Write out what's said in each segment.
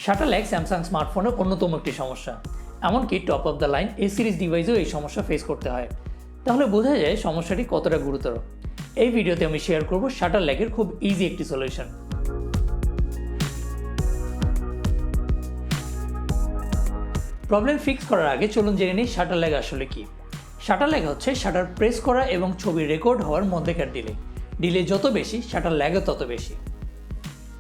Shutter lag Samsung স্মার্টফোনের অন্যতম একটি সমস্যা। এমনকি top of the line A series ডিভাইসেও এই সমস্যা ফেস করতে হয়। তাহলে বোঝা যায় সমস্যাটি কতটা গুরুতর। এই ভিডিওতে আমি শেয়ার করব শাটার ল্যাগের খুব ইজি একটি সলিউশন। প্রবলেম ফিক্স করার আগে চলুন জেনে নিই শাটার ল্যাগ আসলে কি। শাটার ল্যাগ হচ্ছে শাটার প্রেস করা এবং ছবি রেকর্ড হওয়ার মধ্যেকার ডিলে যত বেশি শাটার ল্যাগও তত বেশি।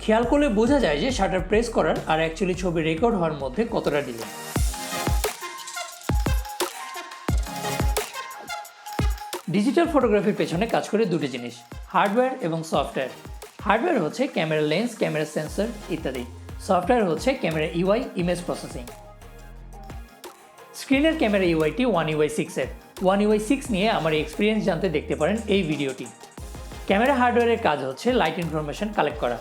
খেয়াল করলে বোঝা যায় যে শাটার প্রেস করার আর অ্যাকচুয়ালি ছবি রেকর্ড হওয়ার মধ্যে কতটা ডিলে। ডিজিটাল ফটোগ্রাফির পেছনে কাজ করে দুটি জিনিস, হার্ডওয়্যার এবং সফটওয়্যার। হার্ডওয়্যার হচ্ছে ক্যামেরা লেন্স, ক্যামেরা সেন্সর ইত্যাদি। সফটওয়্যার হচ্ছে ক্যামেরা ইউআই, ইমেজ প্রসেসিং। স্ক্রিনের ক্যামেরা ইউআইটি One UI 6 এর। One UI 6 নিয়ে আমার এক্সপিরিয়েন্স জানতে দেখতে পারেন এই ভিডিওটি। ক্যামেরা হার্ডওয়্যারের কাজ হচ্ছে লাইট ইনফরমেশন কালেক্ট করা।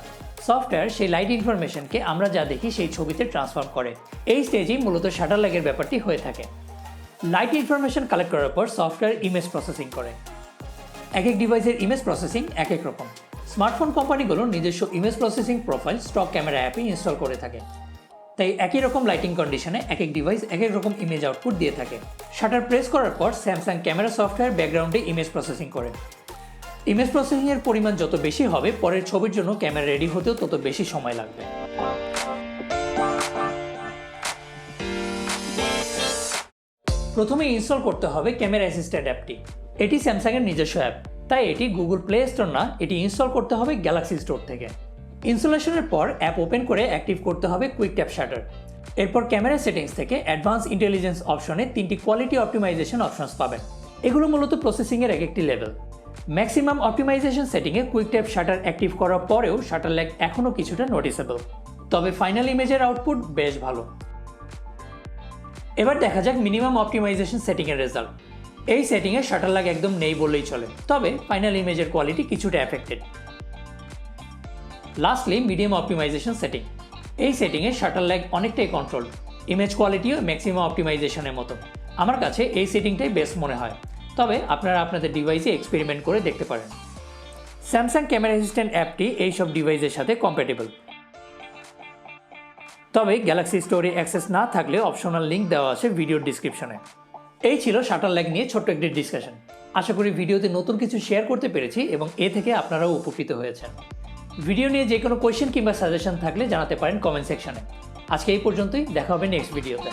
সফটওয়্যার সেই লাইট ইনফরমেশনকে আমরা যা দেখি সেই ছবিতে ট্রান্সফর্ম করে। এই স্টেজেই মূলত শাটার ল্যাগের ব্যাপারটি হয়ে থাকে। লাইট ইনফরমেশন কালেক্ট করার পর সফটওয়্যার ইমেজ প্রসেসিং করে। এক এক ডিভাইসের ইমেজ প্রসেসিং এক এক রকম। স্মার্টফোন কোম্পানিগুলো নিজস্ব image processing profile stock camera অ্যাপে ইনস্টল করে থাকে। তাই একই রকম লাইটিং কন্ডিশনে এক এক ডিভাইস এক এক রকম ইমেজ আউটপুট দিয়ে থাকে। শাটার প্রেস করার পর স্যামসাং ক্যামেরা সফটওয়্যার ব্যাকগ্রাউন্ডে ইমেজ প্রসেসিং করে। ইমেজ প্রসেসিংয়ের পরিমাণ যত বেশি হবে, পরের ছবির জন্য ক্যামেরা রেডি হতেও তত বেশি সময় লাগবে। প্রথমে ইনস্টল করতে হবে ক্যামেরা অ্যাসিস্ট্যান্ট অ্যাপটি। এটি স্যামসাংয়ের নিজস্ব অ্যাপ, তাই এটি গুগল প্লে স্টোর না, এটি ইনস্টল করতে হবে গ্যালাক্সি স্টোর থেকে। ইনস্টলেশনের পর অ্যাপ ওপেন করে অ্যাক্টিভ করতে হবে কুইক ট্যাপ শাটার। এরপর ক্যামেরা সেটিংস থেকে অ্যাডভান্স ইন্টেলিজেন্স অপশনে 3টি কোয়ালিটি অপটিমাইজেশন অপশনস পাবেন। এগুলো মূলত প্রসেসিংয়ের এক একটি লেভেল। ম্যাক্সিমাম অপটিমাইজেশন সেটিংয়ে কুইক ট্যাপ শাটার অ্যাক্টিভ করার পরেও শাটার ল্যাগ এখনও কিছুটা নোটিসেবল, তবে ফাইনাল ইমেজের আউটপুট বেশ ভালো। এবার দেখা যাক মিনিমাম অপটিমাইজেশন সেটিংয়ের রেজাল্ট। এই সেটিংয়ে শাটার ল্যাগ একদম নেই বললেই চলে, তবে ফাইনাল ইমেজের কোয়ালিটি কিছুটা affected. Lastly medium optimization setting. এই সেটিংয়ে শাটার ল্যাগ অনেকটাই কন্ট্রোল, ইমেজ কোয়ালিটিও ম্যাক্সিমাম অপটিমাইজেশনের মতো। আমার কাছে এই সেটিংটাই বেস্ট মনে হয়, তবে আপনারা আপনাদের ডিভাইসে এক্সপেরিমেন্ট করে দেখতে পারেন। স্যামসাং ক্যামেরা অ্যাসিস্ট্যান্ট অ্যাপটি এইসব ডিভাইসের সাথে কম্প্যাটেবল, তবে গ্যালাক্সি স্টোরে অ্যাক্সেস না থাকলে অপশনাল লিঙ্ক দেওয়া আছে ভিডিওর ডিসক্রিপশনে। এই ছিল শাটার ল্যাগ নিয়ে ছোট্ট একটি ডিসকাশন। আশা করি ভিডিওতে নতুন কিছু শেয়ার করতে পেরেছি এবং এ থেকে আপনারাও উপকৃত হয়েছেন। ভিডিও নিয়ে যে কোনো কোয়েশ্চেন কিংবা সাজেশন থাকলে জানাতে পারেন কমেন্ট সেকশনে। আজকে এই পর্যন্তই, দেখা হবে নেক্সট ভিডিওতে।